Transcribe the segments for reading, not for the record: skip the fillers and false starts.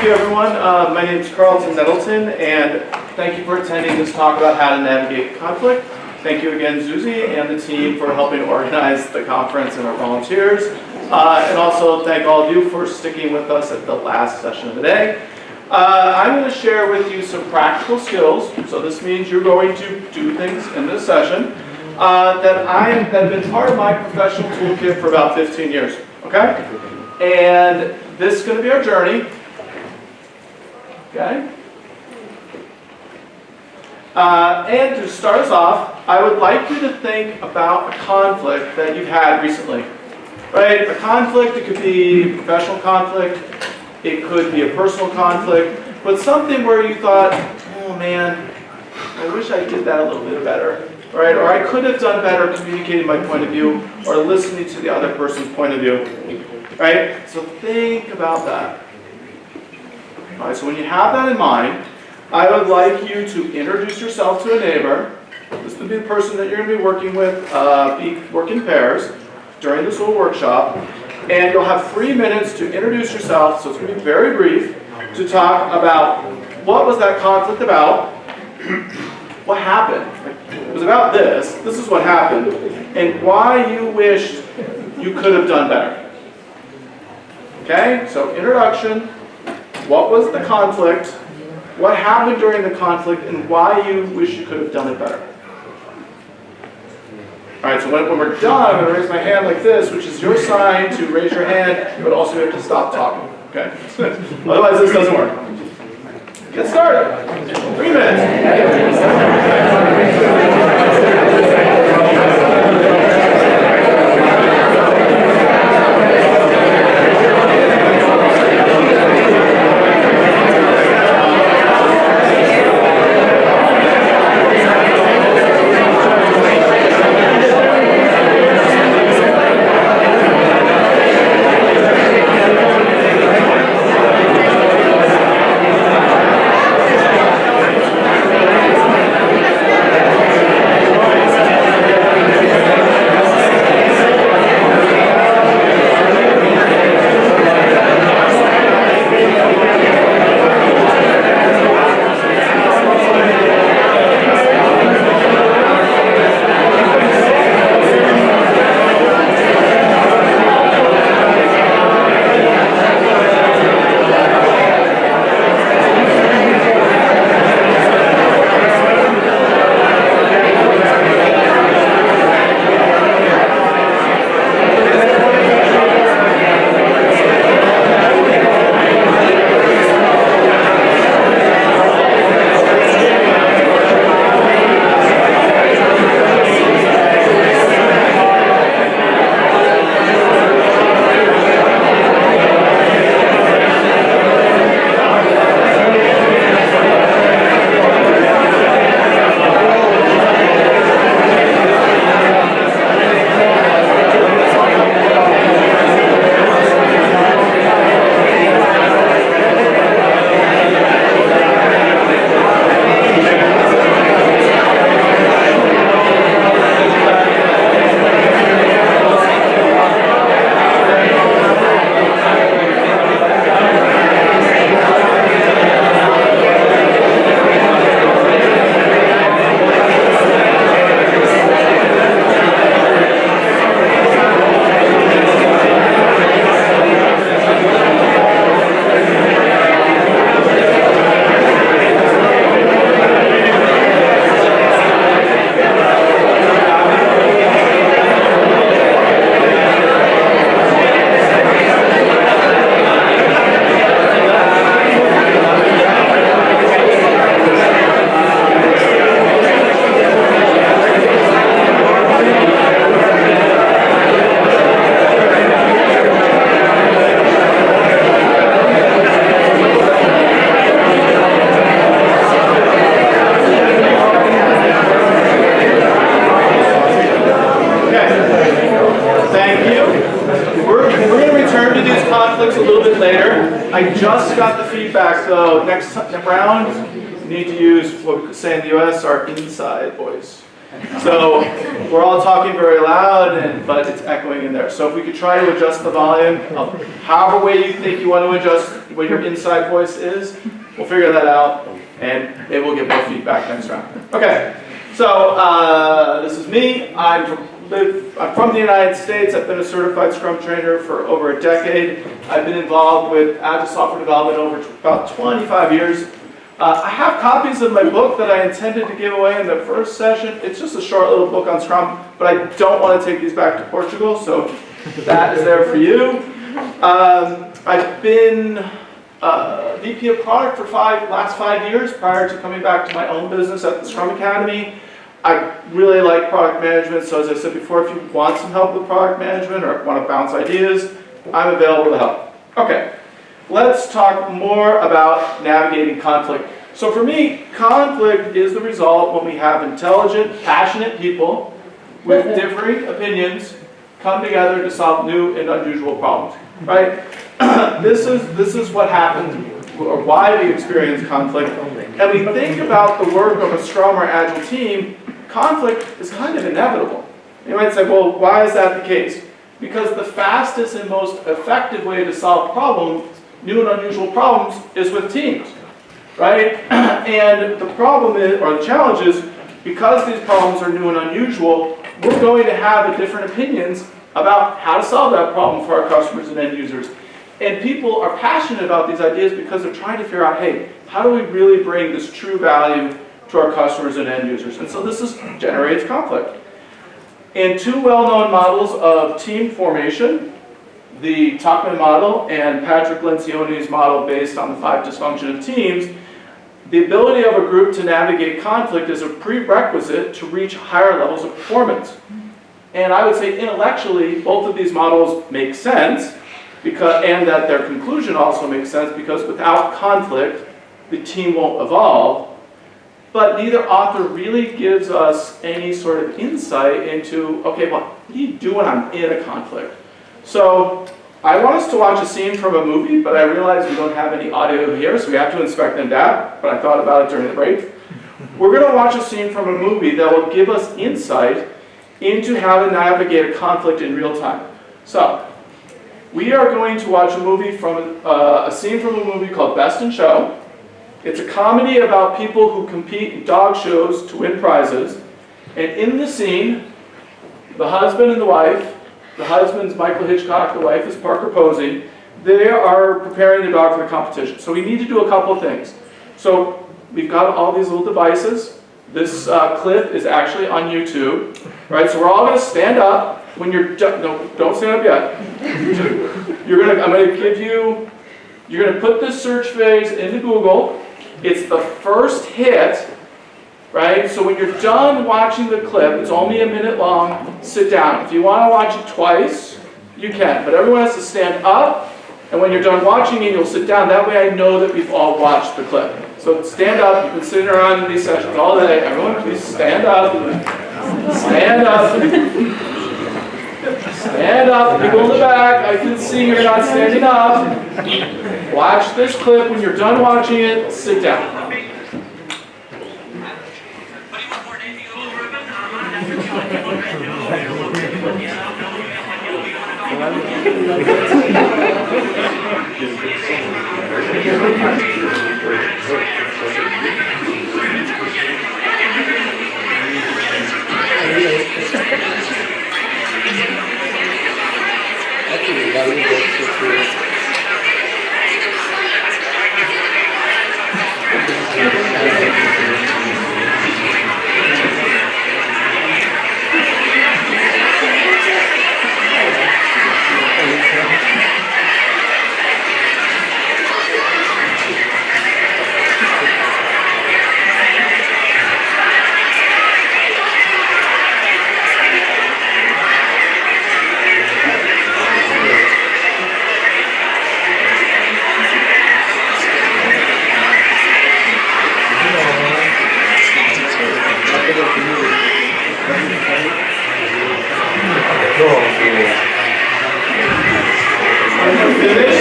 you, everyone. My name is Carlton Nettleton, and thank you for attending this talk about how to navigate conflict. Thank you again, Zuzi, and the team for helping organize the conference and our volunteers. And also thank all of you for sticking with us at the last session of the day. I'm going to share with you some practical skills. So this means you're going to do things in this session that have been part of my professional toolkit for about 15 years. Okay? And this is going to be our journey. Okay? And to start us off, I would like you to think about a conflict that you've had recently. Right? A conflict, it could be a professional conflict, it could be a personal conflict, but something where you thought, oh man, I wish I did that a little bit better. Right? Or I could have done better communicating my point of view or listening to the other person's point of view. Right? So think about that. All right, so when you have that in mind, I would like you to introduce yourself to a neighbor. This would be the person that you're going to be working with, work in pairs during this little workshop. And you'll have 3 minutes to introduce yourself, so it's going to be very brief, to talk about what was that conflict about, what happened. It was about this is what happened, and why you wished you could have done better. Okay, so introduction, what was the conflict, what happened during the conflict, and why you wish you could have done it better. Alright, so when we're done, I'm going to raise my hand like this, which is your sign to raise your hand, but also you have to stop talking. Okay? Otherwise this doesn't work. Get started. 3 minutes. I just got the feedback, so next round, you need to use what we say in the US, our inside voice. So we're all talking very loud, but it's echoing in there. So if we could try to adjust the volume, however way you think you want to adjust what your inside voice is, we'll figure that out, and maybe we'll get more feedback next round. Okay, so this is me. I'm from the United States. I've been a certified Scrum trainer for over a decade. I've been involved with Agile software development over about 25 years. I have copies of my book that I intended to give away in the first session. It's just a short little book on Scrum, but I don't want to take these back to Portugal, so that is there for you. I've been VP of product for last 5 years prior to coming back to my own business at the Scrum Academy. I really like product management, so as I said before, if you want some help with product management or want to bounce ideas, I'm available to help. Okay, let's talk more about navigating conflict. So for me, conflict is the result when we have intelligent, passionate people with differing opinions come together to solve new and unusual problems, right? This is what happens, or why we experience conflict. And we think about the work of a Scrum or Agile team, conflict is kind of inevitable. You might say, well, why is that the case? Because the fastest and most effective way to solve problems, new and unusual problems, is with teams, right? And the problem is, or the challenge is, because these problems are new and unusual, we're going to have different opinions about how to solve that problem for our customers and end users. And people are passionate about these ideas because they're trying to figure out, hey, how do we really bring this true value to our customers and end users? And so this generates conflict. And two well-known models of team formation, the Tuckman model and Patrick Lencioni's model based on the 5 dysfunction of teams, the ability of a group to navigate conflict is a prerequisite to reach higher levels of performance. And I would say intellectually, both of these models make sense, and that their conclusion also makes sense, because without conflict, the team won't evolve. But neither author really gives us any sort of insight into, okay, well, what do you do when I'm in a conflict? So I want us to watch a scene from a movie, but I realize we don't have any audio here, so we have to inspect and adapt, but I thought about it during the break. We're going to watch a scene from a movie that will give us insight into how to navigate a conflict in real time. So we are going to watch a movie from a scene from a movie called Best in Show. It's a comedy about people who compete in dog shows to win prizes. And in the scene, the husband and the wife, the husband's Michael Hitchcock, the wife is Parker Posey, they are preparing the dog for the competition. So we need to do a couple of things. So we've got all these little devices. This clip is actually on YouTube, right? So we're all going to stand up. When you're done, no, don't stand up yet. I'm going to give you, you're going to put this search phrase into Google. It's the first hit, right? So when you're done watching the clip, it's only a minute long, sit down. If you want to watch it twice, you can. But everyone has to stand up, and when you're done watching it, you'll sit down. That way I know that we've all watched the clip. So stand up. You've been sitting around in these sessions all day. Everyone, please stand up. Stand up. Stand up. People in the back, I can see you're not standing up. Watch this clip. When you're done watching it, sit down.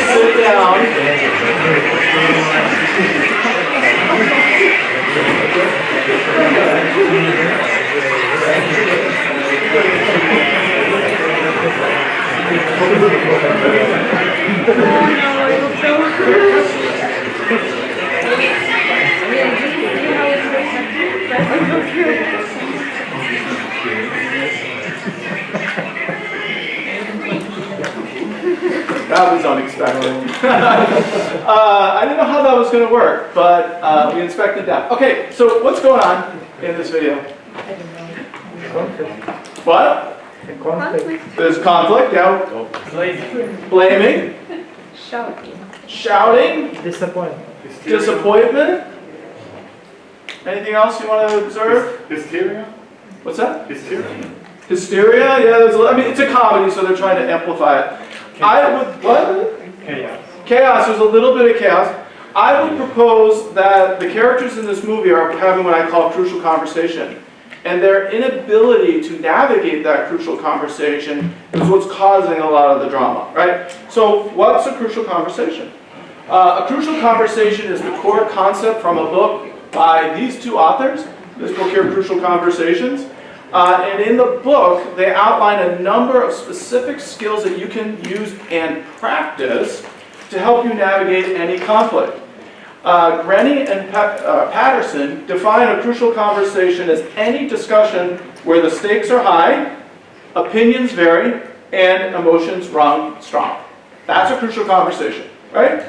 Sit down. That was unexpected. I didn't know how that was going to work, but we inspected that. Okay, so what's going on in this video? What? Conflict. There's conflict, yeah. Blaming. Shouting. Disappointment. Anything else you want to observe? Hysteria? What's that? Hysteria? Hysteria, yeah, I mean, it's a comedy, so they're trying to amplify it. I would, what? Chaos. Chaos, there's a little bit of chaos. I would propose that the characters in this movie are having what I call crucial conversation. And their inability to navigate that crucial conversation is what's causing a lot of the drama, right? So what's a crucial conversation? A crucial conversation is the core concept from a book by these two authors. This book here, Crucial Conversations. And in the book, they outline a number of specific skills that you can use and practice to help you navigate any conflict. Rennie and Patterson define a crucial conversation as any discussion where the stakes are high, opinions vary, and emotions run strong. That's a crucial conversation, right?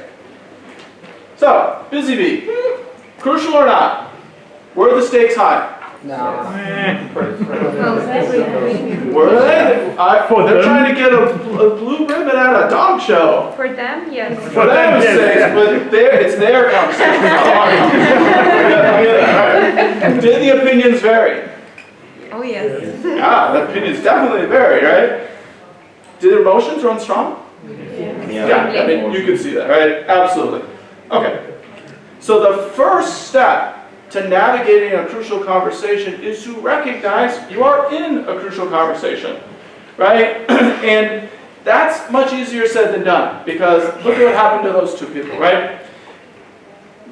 So, Busy Bee, crucial or not? Were the stakes high? No. Were they? They're trying to get a blue ribbon at a dog show. For them, yes. For them, it's stakes, but it's their conversation. Did the opinions vary? Oh, yes. Yeah, the opinions definitely vary, right? Did emotions run strong? Yeah, I mean, you can see that, right? Absolutely. Okay. So the first step to navigating a crucial conversation is to recognize you are in a crucial conversation, right? And that's much easier said than done, because look at what happened to those two people, right?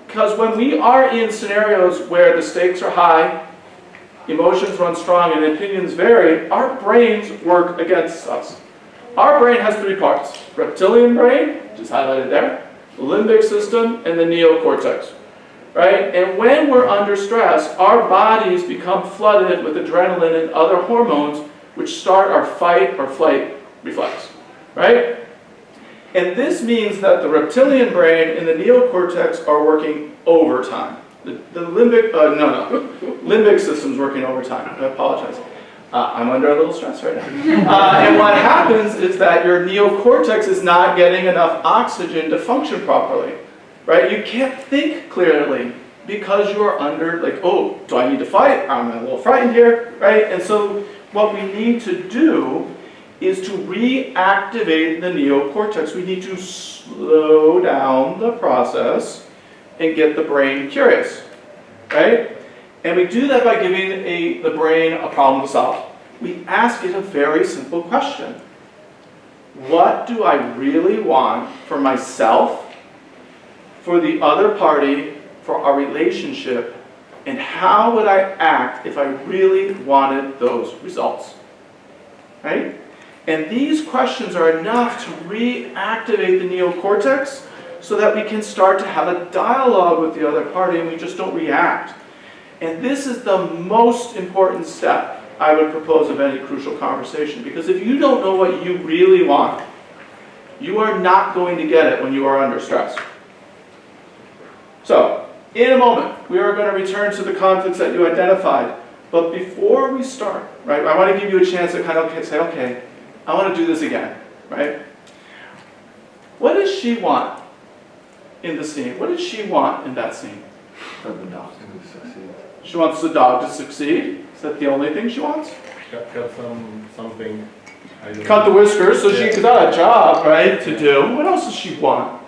Because when we are in scenarios where the stakes are high, emotions run strong, and opinions vary, our brains work against us. Our brain has three parts: reptilian brain, which is highlighted there, the limbic system, and the neocortex. Right? And when we're under stress, our bodies become flooded with adrenaline and other hormones which start our fight or flight reflex. Right? And this means that the reptilian brain and the neocortex are working overtime. The limbic, limbic system's working overtime. I apologize. I'm under a little stress right now. And what happens is that your neocortex is not getting enough oxygen to function properly. Right? You can't think clearly because you're under, like, oh, do I need to fight? I'm a little frightened here, right? And so what we need to do is to reactivate the neocortex. We need to slow down the process and get the brain curious, right? And we do that by giving the brain a problem to solve. We ask it a very simple question. What do I really want for myself, for the other party, for our relationship, and how would I act if I really wanted those results? Right? And these questions are enough to reactivate the neocortex so that we can start to have a dialogue with the other party and we just don't react. And this is the most important step I would propose of any crucial conversation, because if you don't know what you really want, you are not going to get it when you are under stress. So, in a moment, we are going to return to the conflicts that you identified. But before we start, right, I want to give you a chance to kind of say, okay, I want to do this again, right? What does she want in the scene? What does she want in that scene? The dog to succeed. She wants the dog to succeed. Is that the only thing she wants? Cut something. Cut the whiskers, so she's got a job, right, to do. What else does she want?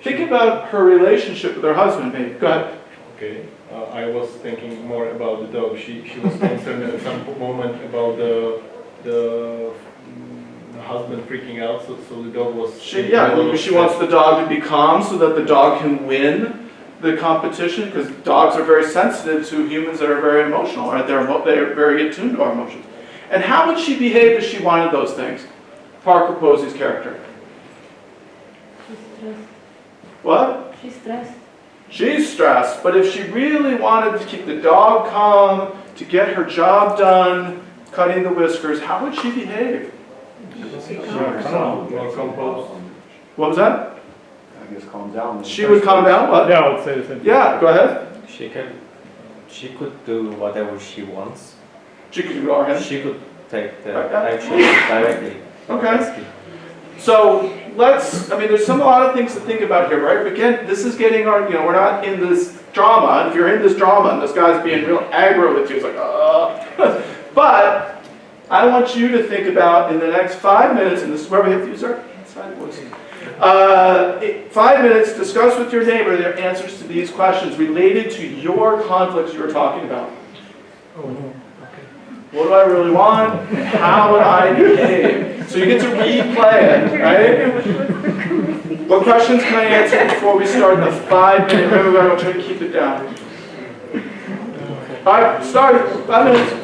Think about her relationship with her husband, maybe. Go ahead. Okay. I was thinking more about the dog. She was concerned at some moment about the husband freaking out, so the dog was... She wants the dog to be calm so that the dog can win the competition, because dogs are very sensitive to humans that are very emotional, right? They're very attuned to our emotions. And how would she behave if she wanted those things? Parker Posey's character. She's stressed. What? She's stressed. She's stressed, but if she really wanted to keep the dog calm, to get her job done, cutting the whiskers, how would she behave? More composed. What was that? I guess calm down. She would calm down, what? Yeah, I would say the same thing. Yeah, go ahead. She could do whatever she wants. She could go ahead. She could take the Okay. action directly. Okay. So there's a lot of things to think about here, right? Again, this is getting our, we're not in this drama. And if you're in this drama and this guy's being real aggro with you, it's like, But I want you to think about in the next 5 minutes, and this is where we have to use our inside voice. 5 minutes, discuss with your neighbor their answers to these questions related to your conflicts you were talking about. Oh, no. What do I really want? How would I behave? So you get to replay it, right? What questions can I answer before we start the 5 minute? Remember, I'm trying to keep it down. All right, start. 5 minutes.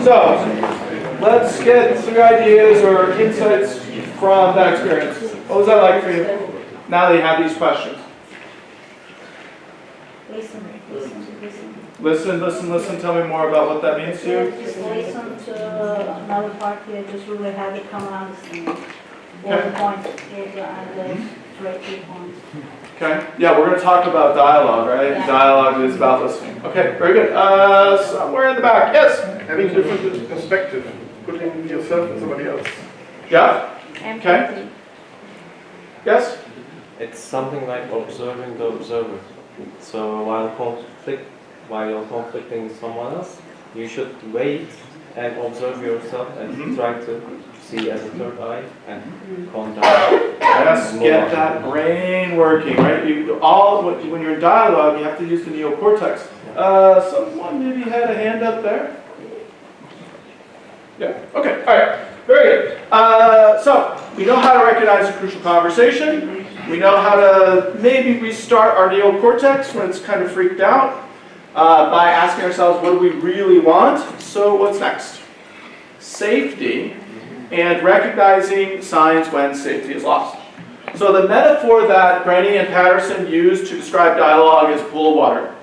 So, let's get 3 ideas or insights from that experience. What was that like for you? Now that you have these questions. Listen. Listen. Tell me more about what that means to you. Just listen to another party, just really have a common understanding. All Okay. the points, and straight to the point. Okay. Yeah, we're going to talk about dialogue, right? Yeah. Dialogue is about listening. Okay, very good. Somewhere in the back. Yes. Having a different perspective, putting yourself in somebody else. Yeah. Empathy. Yes. It's something like observing the observer. So while you're conflicting with someone else, you should wait and observe yourself and try to see as a third eye and calm down. Yes. Get that brain working, right? When you're in dialogue, you have to use the neocortex. Someone maybe had a hand up there. Yeah. Okay. All right. Very good. So we know how to recognize a crucial conversation. We know how to maybe restart our neocortex when it's kind of freaked out by asking ourselves, what do we really want? So what's next? Safety and recognizing signs when safety is lost. So the metaphor that Brenny and Patterson used to describe dialogue is pool of water.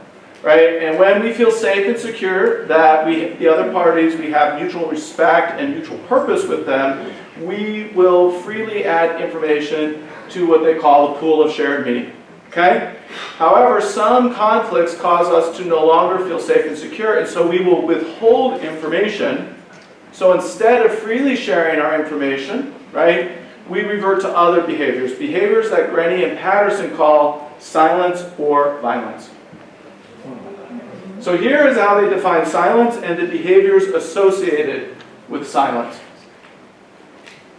Right? And when we feel safe and secure that the other parties, we have mutual respect and mutual purpose with them, we will freely add information to what they call a pool of shared meaning. Okay? However, some conflicts cause us to no longer feel safe and secure, and so we will withhold information. So instead of freely sharing our information, right, we revert to other behaviors. Behaviors that Grenny and Patterson call silence or violence. So here is how they define silence and the behaviors associated with silence.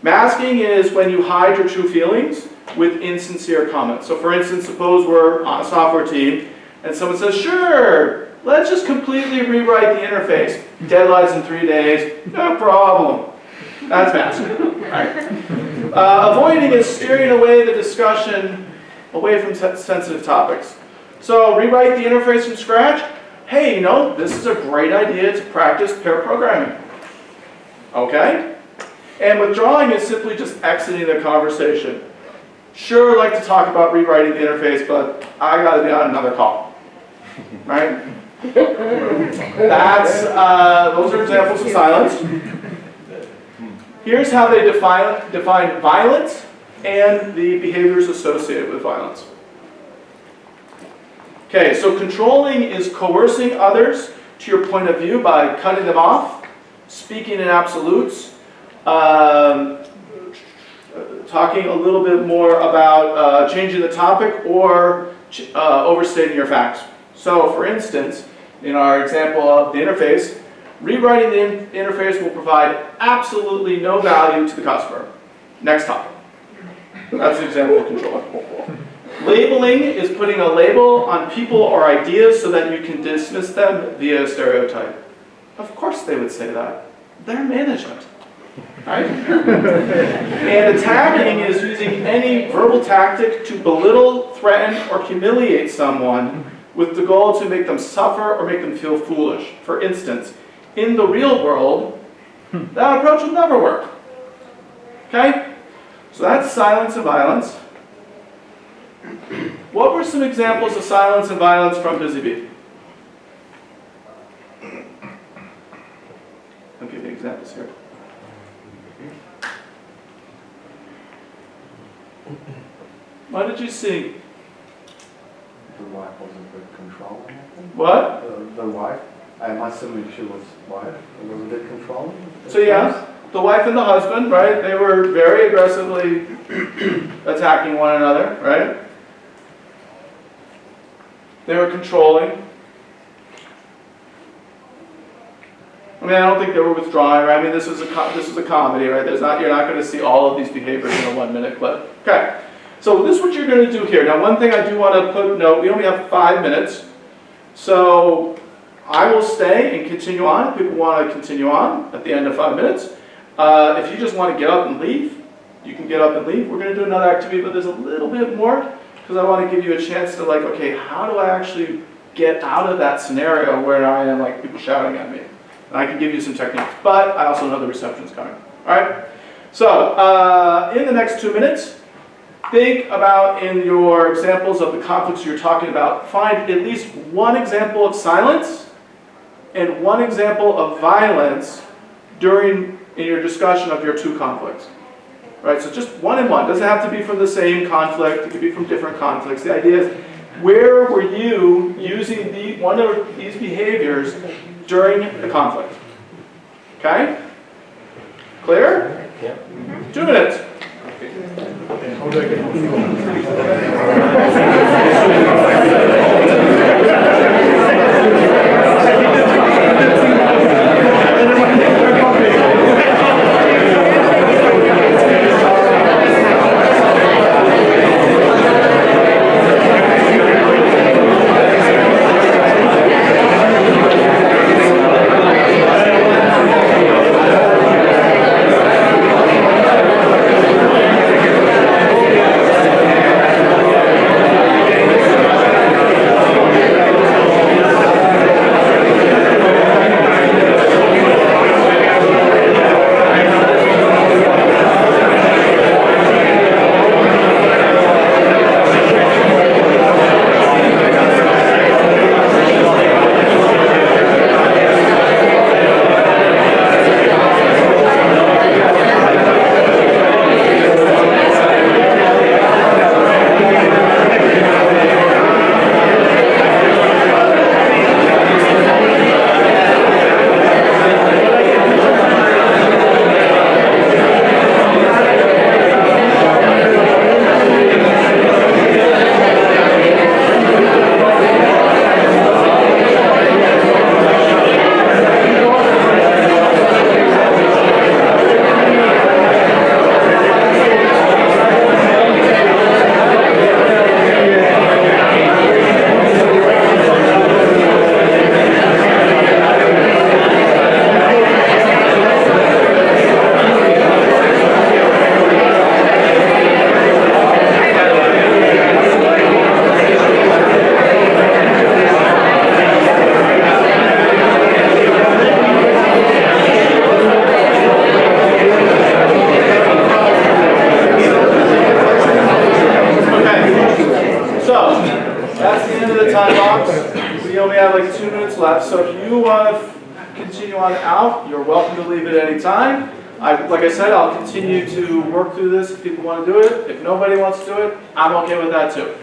Masking is when you hide your true feelings with insincere comments. So for instance, suppose we're on a software team and someone says, sure, let's just completely rewrite the interface. Deadlines in 3 days, no problem. That's masking. Right? Avoiding is steering away the discussion away from sensitive topics. So rewrite the interface from scratch. Hey, you know, this is a great idea to practice pair programming. Okay? And withdrawing is simply just exiting the conversation. Sure, I'd like to talk about rewriting the interface, but I got to be on another call. Right? Those are examples of silence. Here's how they define violence and the behaviors associated with violence. Okay, so controlling is coercing others to your point of view by cutting them off, speaking in absolutes, talking a little bit more about changing the topic or overstating your facts. So for instance, in our example of the interface, rewriting the interface will provide absolutely no value to the customer. Next topic. That's an example of controlling. Labeling is putting a label on people or ideas so that you can dismiss them via stereotype. Of course they would say that. They're management. Right? And attacking is using any verbal tactic to belittle, threaten, or humiliate someone with the goal to make them suffer or make them feel foolish. For instance, in the real world, that approach will never work. Okay? So that's silence and violence. What were some examples of silence and violence from Busy Bee? I'll give you examples here. What did you see? The wife was a bit controlling, I think. What? The wife, I'm assuming she was wife, was a bit controlling. So yeah, the wife and the husband, right? They were very aggressively attacking one another, right? They were controlling. I mean, I don't think they were withdrawing, right? I mean, this is a comedy, right? You're not going to see all of these behaviors in a 1-minute clip. Okay. So this is what you're going to do here. Now, one thing I do want to put note, we only have 5 minutes. So I will stay and continue on if people want to continue on at the end of 5 minutes. If you just want to get up and leave, you can get up and leave. We're going to do another activity, but there's a little bit more because I want to give you a chance to okay, how do I actually get out of that scenario where I am people shouting at me? And I can give you some techniques, but I also know the reception is coming. All right? So, in the next 2 minutes, think about in your examples of the conflicts you're talking about, find at least one example of silence and one example of violence in your discussion of your two conflicts. Right? So just one and one. Doesn't have to be from the same conflict. It could be from different conflicts. The idea is, where were you using one of these behaviors during the conflict? Okay? Clear? Yeah. 2 minutes. So if you want to continue on out, you're welcome to leave at any time. Like I said, I'll continue to work through this if people want to do it. If nobody wants to do it, I'm okay with that too.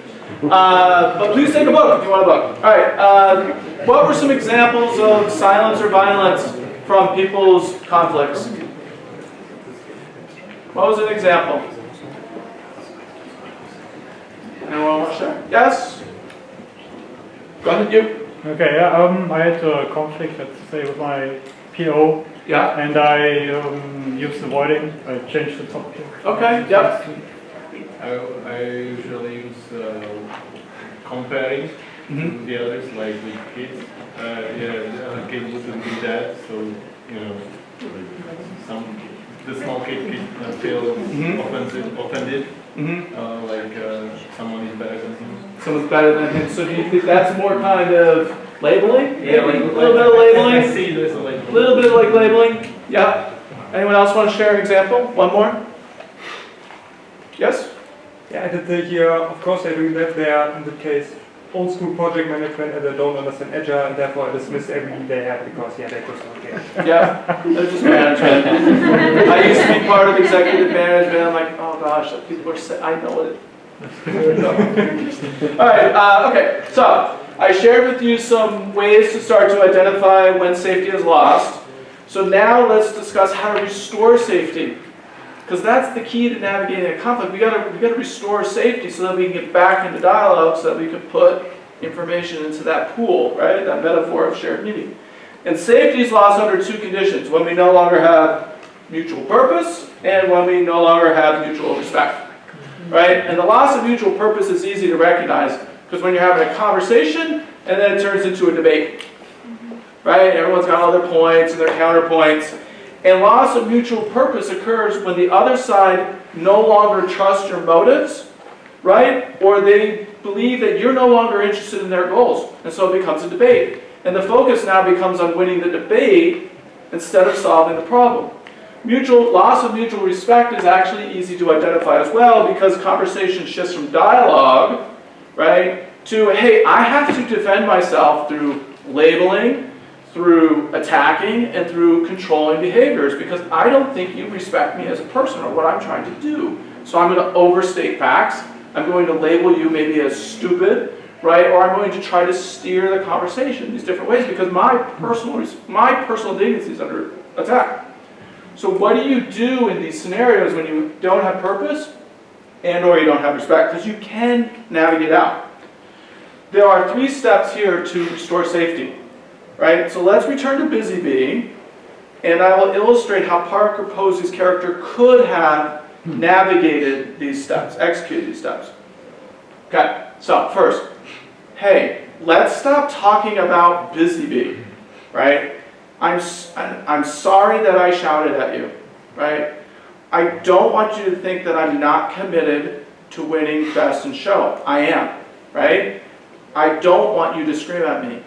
But please take a book if you want a book. All right. What were some examples of silence or violence from people's conflicts? What was an example? Anyone want to share? Yes? Go ahead, you. Okay, yeah, I had a conflict, let's say, with my PO. Yeah. And I used avoiding. I changed the topic. Okay, yep. I usually use comparing to the others, like with kids. The other kid wouldn't do that, so, you know, the small kid feel offended. Like someone is better than him. Someone's better than him. So do you think that's more kind of labeling? Yeah, like, a little bit of labeling. I see this like A little bit like labeling. Yeah. Anyone else want to share an example? One more. Yes. Yeah, I did here. Of course, I do that there in the case old school project management, and they don't understand Agile, and therefore I dismiss everything they have because they just don't care. Yeah, they're just management. I used to be part of executive management. I'm like, oh gosh, people are saying, I know it. All right, okay, so I shared with you some ways to start to identify when safety is lost. So now let's discuss how to restore safety. Because that's the key to navigating a conflict. We gotta restore safety so that we can get back into dialogue, so that we can put information into that pool, right? That metaphor of shared meaning. And safety is lost under two conditions: when we no longer have mutual purpose, and when we no longer have mutual respect, right? And the loss of mutual purpose is easy to recognize, because when you're having a conversation and then it turns into a debate, right? Everyone's got other points and their counterpoints. And loss of mutual purpose occurs when the other side no longer trusts your motives, right? Or they believe that you're no longer interested in their goals. And so it becomes a debate. And the focus now becomes on winning the debate instead of solving the problem. Loss of mutual respect is actually easy to identify as well because conversation shifts from dialogue, right, to, hey, I have to defend myself through labeling, through attacking, and through controlling behaviors because I don't think you respect me as a person or what I'm trying to do. So I'm going to overstate facts. I'm going to label you maybe as stupid, right? Or I'm going to try to steer the conversation these different ways because my personal dignity is under attack. So what do you do in these scenarios when you don't have purpose and or you don't have respect? Because you can navigate out. There are 3 steps here to restore safety, right? So let's return to Busy Bee, and I will illustrate how Parker Posey's character could have navigated these steps, executed these steps. Okay, so first, hey, let's stop talking about Busy Bee, right? I'm sorry that I shouted at you, right? I don't want you to think that I'm not committed to winning best in show. I am, right? I don't want you to scream at me.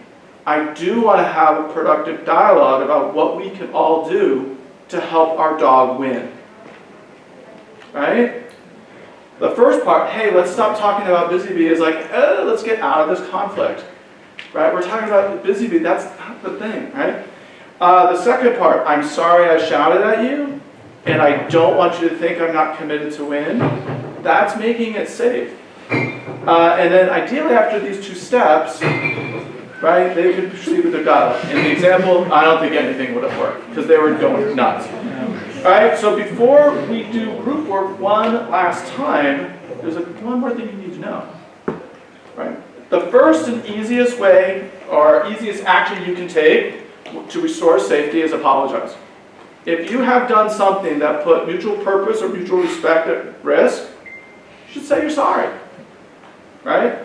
I do want to have a productive dialogue about what we can all do to help our dog win, right? The first part, hey, let's stop talking about Busy Bee, is like, let's get out of this conflict, right? We're talking about Busy Bee, that's not the thing, right? The second part, I'm sorry I shouted at you, and I don't want you to think I'm not committed to win. That's making it safe. And then ideally after these 2 steps, right, they could proceed with their dialogue. In the example, I don't think anything would have worked, because they were going nuts. All right, so before we do group work one last time, there's one more thing you need to know. Right? The first and easiest way, or easiest action you can take to restore safety is apologize. If you have done something that put mutual purpose or mutual respect at risk, you should say you're sorry. Right?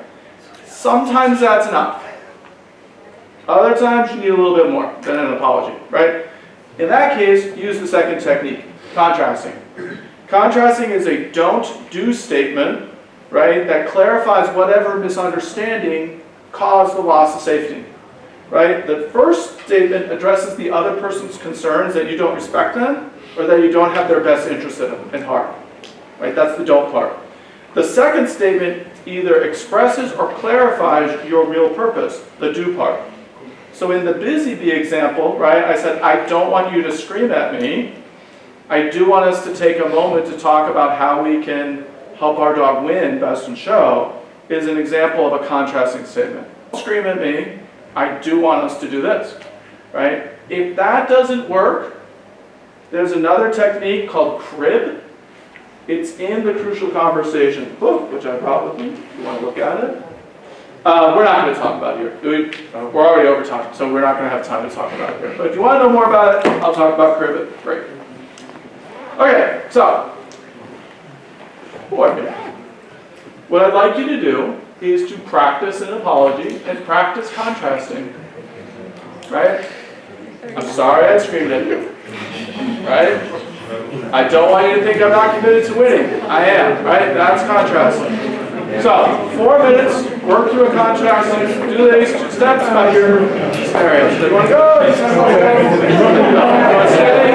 Sometimes that's enough. Other times you need a little bit more than an apology. Right? In that case, use the second technique, contrasting. Contrasting is a don't-do statement, right, that clarifies whatever misunderstanding caused the loss of safety. Right? The first statement addresses the other person's concerns that you don't respect them or that you don't have their best interest in heart. Right? That's the don't part. The second statement either expresses or clarifies your real purpose, the do part. So in the Busy Bee example, right, I said, I don't want you to scream at me. I do want us to take a moment to talk about how we can help our dog win best in show, is an example of a contrasting statement. Don't scream at me. I do want us to do this, right? If that doesn't work, there's another technique called crib. It's in the Crucial Conversation book, which I brought with me, if you want to look at it. We're not going to talk about it here. We're already over time, so we're not going to have time to talk about it here. But if you want to know more about it, I'll talk about crib at break. Okay, so, what I'd like you to do is to practice an apology and practice contrasting, right? I'm sorry I screamed at you, right? I don't want you to think I'm not committed to winning. I am, right? That's contrasting. So, 4 minutes, work through a contrasting, do these 2 steps by your scenarios. Do you want to go? You want to stay?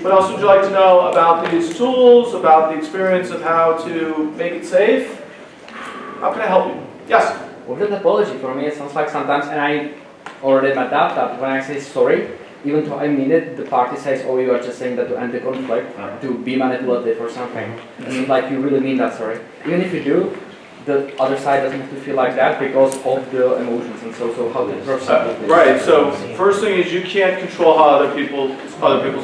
What else would you like to know about these tools, about the experience of how to make it safe? How can I help you? Yes? With the topology, for me, it sounds like sometimes, and I already met that when I say sorry, even though I mean it, the party says, oh, you are just saying that to end the conflict, to be manipulative or something. It seems like you really mean that sorry. Even if you do, the other side doesn't have to feel like that because of the emotions and so how to proceed. Right, so first thing is you can't control how other people's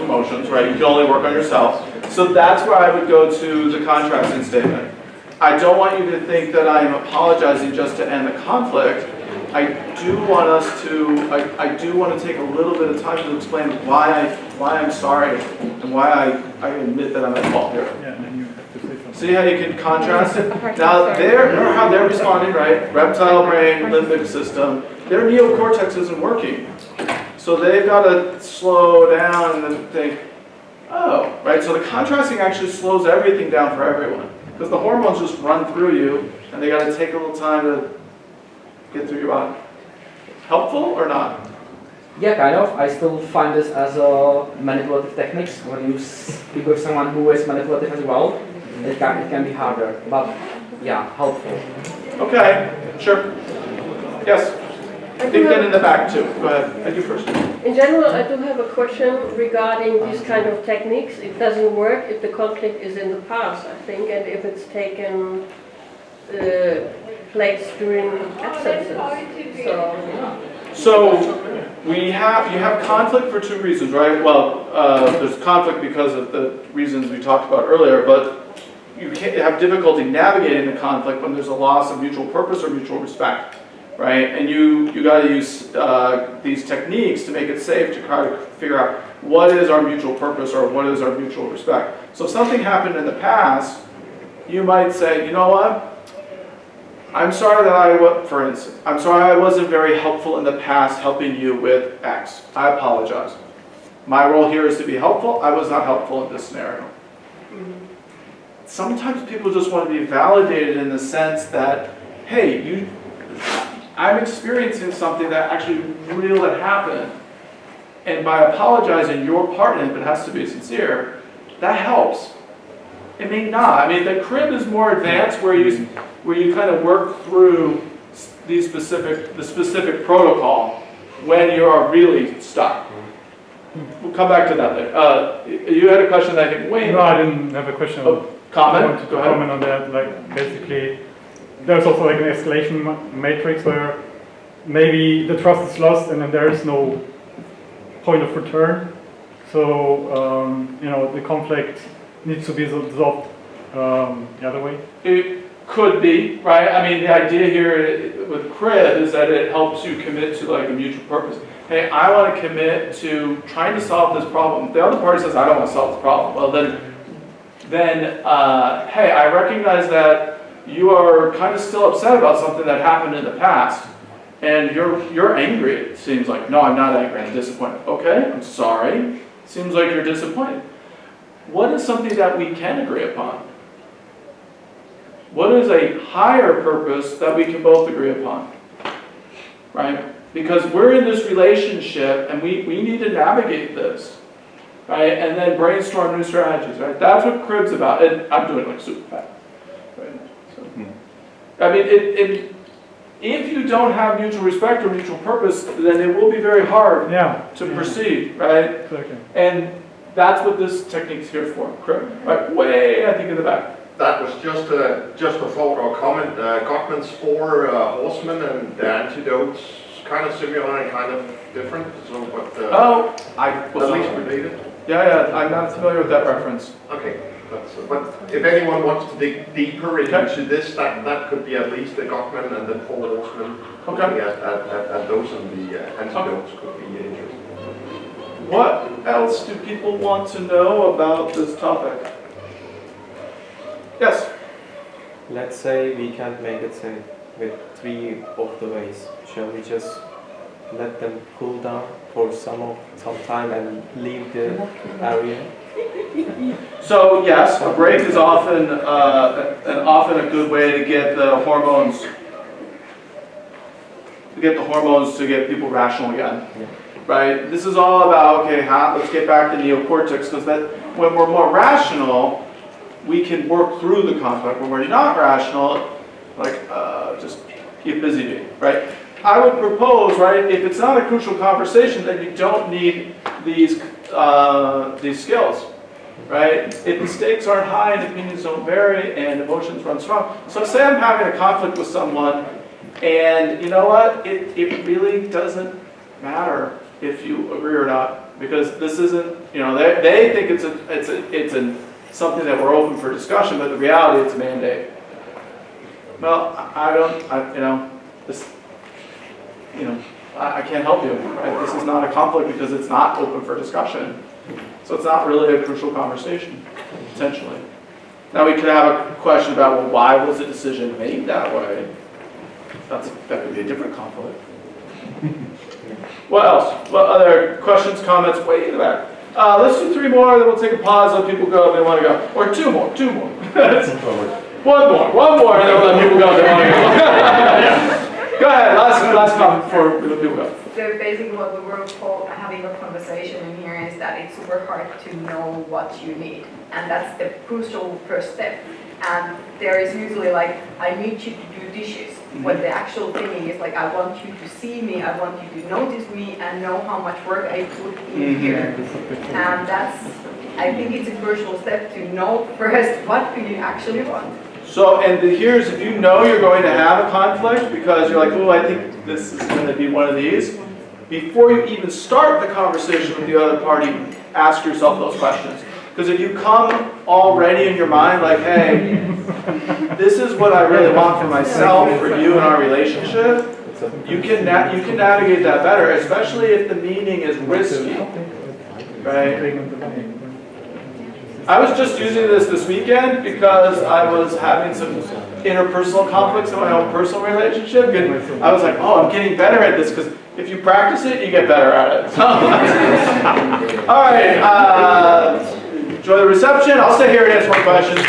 emotions, right? You can only work on yourself. So that's where I would go to the contrasting statement. I don't want you to think that I am apologizing just to end the conflict. I do want us to, I do want to take a little bit of time to explain why I'm sorry and why I admit that I'm at fault here. Yeah, and then you have to say something. See how you can contrast it? Now, remember how they're responding, right? Reptile brain, limbic system. Their neocortex isn't working. So they've got to slow down and then think, oh, right? So the contrasting actually slows everything down for everyone. Because the hormones just run through you, and they got to take a little time to get through your body. Helpful or not? Yeah, kind of. I still find this as a manipulative techniques. When you speak with someone who is manipulative as well, it can be harder. But yeah, helpful. Okay, sure. Yes? I think that in the back too. Go ahead. I do first. In general, I do have a question regarding these kind of techniques. It doesn't work if the conflict is in the past, I think, and if it's taken place during absences. So you have conflict for two reasons, right? Well, there's conflict because of the reasons we talked about earlier, but you can't have difficulty navigating the conflict when there's a loss of mutual purpose or mutual respect, right? And you got to use these techniques to make it safe to try to figure out what is our mutual purpose or what is our mutual respect. So if something happened in the past, you might say, you know what? I'm sorry that for instance, I'm sorry I wasn't very helpful in the past helping you with X. I apologize. My role here is to be helpful. I was not helpful in this scenario. Sometimes people just want to be validated in the sense that, hey, I'm experiencing something that actually real that happened. And by apologizing your part in it, but it has to be sincere, that helps. It may not. I mean, the crib is more advanced where you kind of work through the specific protocol when you are really stuck. We'll come back to that later. You had a question that I think, wait. No, I didn't have a question. Comment? I wanted to comment on that. Like, basically, there's also like an escalation matrix where maybe the trust is lost and then there is no point of return. So, the conflict needs to be dissolved the other way. It could be, right? I mean, the idea here with CRID is that it helps you commit to like a mutual purpose. Hey, I want to commit to trying to solve this problem. The other party says, I don't want to solve this problem. Well, then, hey, I recognize that you are kind of still upset about something that happened in the past, and you're angry. It seems like, no, I'm not angry. I'm disappointed. Okay, I'm sorry. Seems like you're disappointed. What is something that we can agree upon? What is a higher purpose that we can both agree upon? Right? Because we're in this relationship and we need to navigate this. Right? And then brainstorm new strategies. Right? That's what CRIB's about. And I'm doing like super fast. Right? So, I mean, if you don't have mutual respect or mutual purpose, then it will be very hard to proceed. Right? Okay. And that's what this technique's here for. CRIB. Right? Way, I think, in the back. That was just a thought or comment. Gottman's 4 horsemen and the antidotes, kind of similar and kind of different. So, but I was at least not related. Yeah, I'm not familiar with that reference. Okay, but if anyone wants to dig deeper into this, that could be at least the Gottman and the 4 horsemen. Okay. Looking at those and the antidotes could be interesting. What else do people want to know about this topic? Yes? Let's say we can't make it safe with 3 of the ways. Shall we just let them cool down for some time and leave the area? So yes, a break is often a good way to get the hormones to get people rational again. Yeah. right? This is all about, okay, let's get back to neocortex, because that when we're more rational, we can work through the conflict. When we're not rational, like, just get busy, right? I would propose, right, if it's not a crucial conversation, then you don't need these skills, right? If the stakes aren't high and opinions don't vary and emotions run strong. So say I'm having a conflict with someone, and you know what? It really doesn't matter if you agree or not, because this isn't, you know, they think it's something that we're open for discussion, but the reality it's a mandate. Well, I can't help you. Right? This is not a conflict because it's not open for discussion. So it's not really a crucial conversation, potentially. Now we could have a question about, well, why was the decision made that way? That could be a different conflict. What else? What other questions, comments? Way in the back. Let's do 3 more, then we'll take a pause, let people go if they want to go. Or 2 more. One more, and then we'll let people go if they want to go. Go ahead, last comment before we let people go. So basically what we were having a conversation in here is that it's super hard to know what you need. And that's the crucial first step. And there is usually like, I need you to do dishes. What the actual thing is like, I want you to see me, I want you to notice me and know how much work I put in here. And that's, I think it's a crucial step to know first what do you actually want. So, and here's, if you know you're going to have a conflict because you're like, oh, I think this is going to be one of these, before you even start the conversation with the other party, ask yourself those questions. Because if you come already in your mind like, hey, this is what I really want for myself, for you, in our relationship, you can navigate that better, especially if the meeting is risky, right? I was just using this weekend because I was having some interpersonal conflicts in my own personal relationship, and I was like, oh, I'm getting better at this, because if you practice it, you get better at it. All right, enjoy the reception. I'll stay here and answer more questions.